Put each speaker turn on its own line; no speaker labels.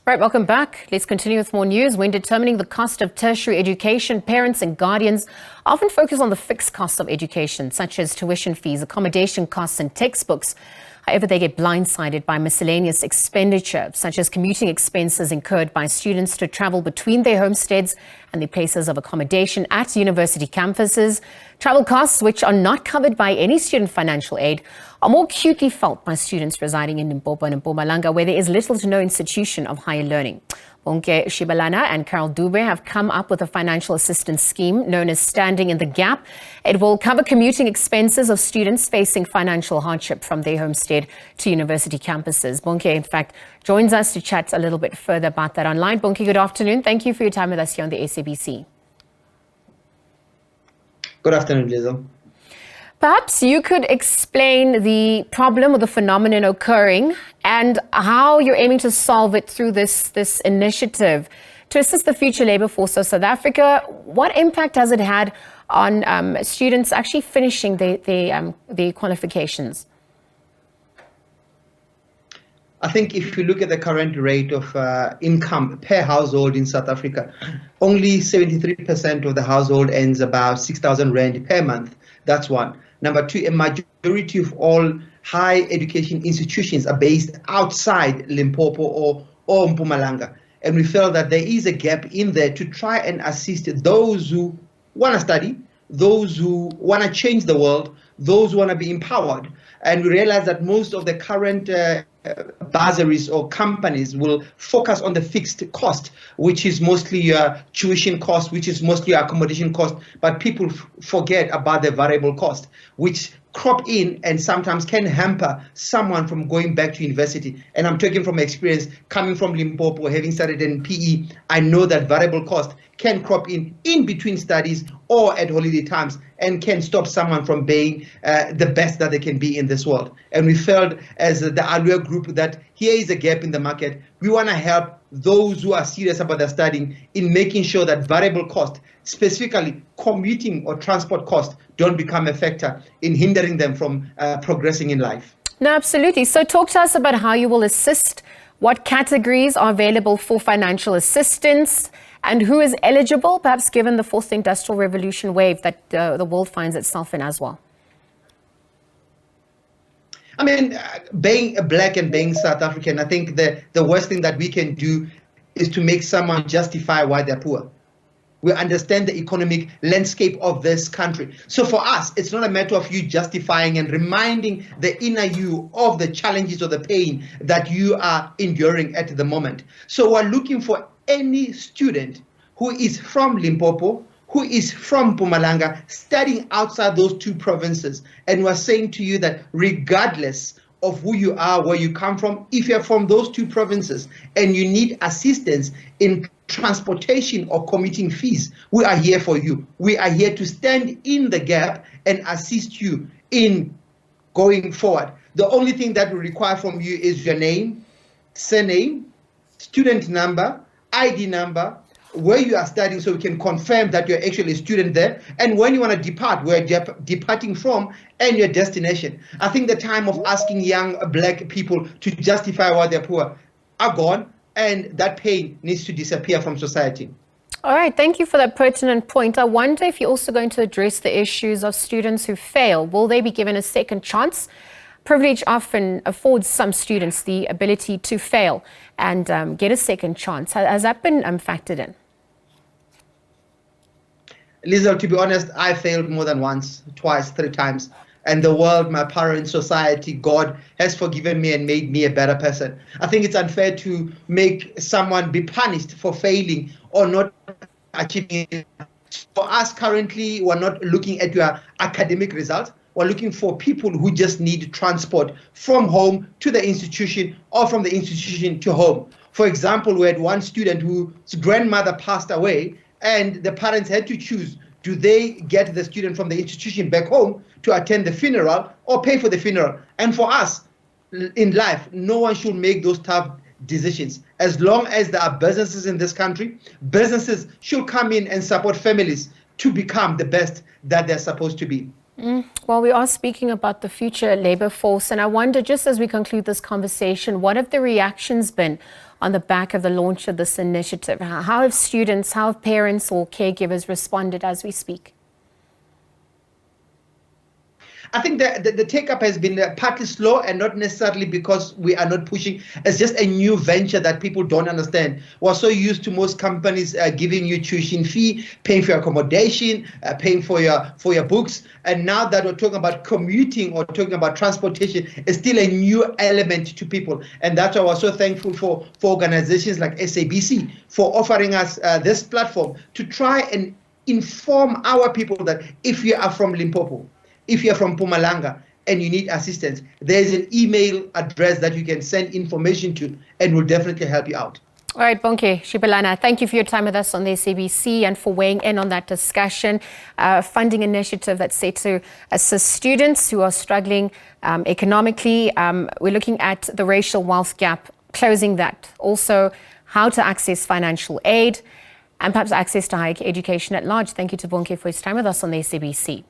Right, welcome back. Let's continue with more news. When determining the cost of tertiary education, parents and guardians often focus on the fixed costs of education, such as tuition fees, accommodation costs and textbooks. However, they get blindsided by miscellaneous expenditure, such as commuting expenses incurred by students to travel between their homesteads and their places of accommodation at university campuses. Travel costs, which are not covered by any student financial aid, are more acutely felt by students residing in Limpopo and Mpumalanga, where there is little to no institution of higher learning. Bonnke, Shipalana and Dube have come up with a financial assistance scheme known as Standing in the Gap. It will cover commuting expenses of students facing financial hardship from their homestead to university campuses. Bonnke, in fact, joins us to chat a little bit further about that online. Bonnke, good afternoon. Thank you for your time with us here on the SABC.
Good afternoon, Lizel.
Perhaps you could explain the problem or the phenomenon occurring and how you're aiming to solve it through this initiative to assist the future labor force of South Africa. What impact has it had on students actually finishing their qualifications?
I think if you look at the current rate of income per household in South Africa, only 73% of the household earns about 6,000 rand per month. That's one. Number two, a majority of all high education institutions are based outside Limpopo or Mpumalanga. And we felt that there is a gap in there to try and assist those who want to study, those who want to change the world, those who want to be empowered. And we realized that most of the current bursaries or companies will focus on the fixed cost, which is mostly your tuition cost, which is mostly your accommodation cost, but people forget about the variable cost, which crop in and sometimes can hamper someone from going back to university. And I'm talking from experience, coming from Limpopo, having studied in PE, I know that variable cost can crop in between studies or at holiday times and can stop someone from being the best that they can be in this world. And we felt as the Alua group that here is a gap in the market. We want to help those who are serious about their studying in making sure that variable cost, specifically commuting or transport cost, don't become a factor in hindering them from progressing in life.
No, absolutely. So talk to us about how you will assist, what categories are available for financial assistance, and who is eligible, perhaps given the fourth industrial revolution wave that the world finds itself in as well.
I mean, being black and being South African, I think the worst thing that we can do is to make someone justify why they're poor. We understand the economic landscape of this country. So for us, it's not a matter of you justifying and reminding the inner you of the challenges or the pain that you are enduring at the moment. So we're looking for any student who is from Limpopo, who is from Mpumalanga, studying outside those two provinces. And we're saying to you that regardless of who you are, where you come from, if you're from those two provinces and you need assistance in transportation or commuting fees, we are here for you. We are here to stand in the gap and assist you in going forward. The only thing that we require from you is your name, surname, student number, ID number, where you are studying, so we can confirm that you're actually a student there, and when you want to depart, where you're departing from, and your destination. I think the time of asking young black people to justify why they're poor are gone, and that pain needs to disappear from society.
All right, thank you for that pertinent point. I wonder if you're also going to address the issues of students who fail. Will they be given a second chance? Privilege often affords some students the ability to fail and get a second chance. Has that been factored in?
Lizel, to be honest, I failed more than once, twice, 3 times. And the world, my parents, society, God has forgiven me and made me a better person. I think it's unfair to make someone be punished for failing or not achieving it. For us currently, we're not looking at your academic results. We're looking for people who just need transport from home to the institution or from the institution to home. For example, we had one student whose grandmother passed away, and the parents had to choose, do they get the student from the institution back home to attend the funeral or pay for the funeral? And for us in life, no one should make those tough decisions. As long as there are businesses in this country, businesses should come in and support families to become the best that they're supposed to be.
Well, we are speaking about the future labor force, and I wonder, just as we conclude this conversation, what have the reactions been on the back of the launch of this initiative. How have students, how have parents or caregivers responded as we speak?
I think the take-up has been partly slow, and not necessarily because we are not pushing. It's just a new venture that people don't understand. We're so used to most companies giving you tuition fee, paying for your accommodation, paying for your books. And now that we're talking about commuting or talking about transportation, it's still a new element to people. And that's why we're so thankful for organizations like SABC for offering us this platform to try and inform our people that if you are from Limpopo, if you're from Mpumalanga and you need assistance, there's an email address that you can send information to, and will definitely help you out.
All right, Bonnke, Shipalana, thank you for your time with us on the SABC and for weighing in on that discussion. Funding initiative that's set to assist students who are struggling economically. We're looking at the racial wealth gap, closing that. Also, how to access financial aid and perhaps access to higher education at large. Thank you to Bonnke for his time with us on the SABC.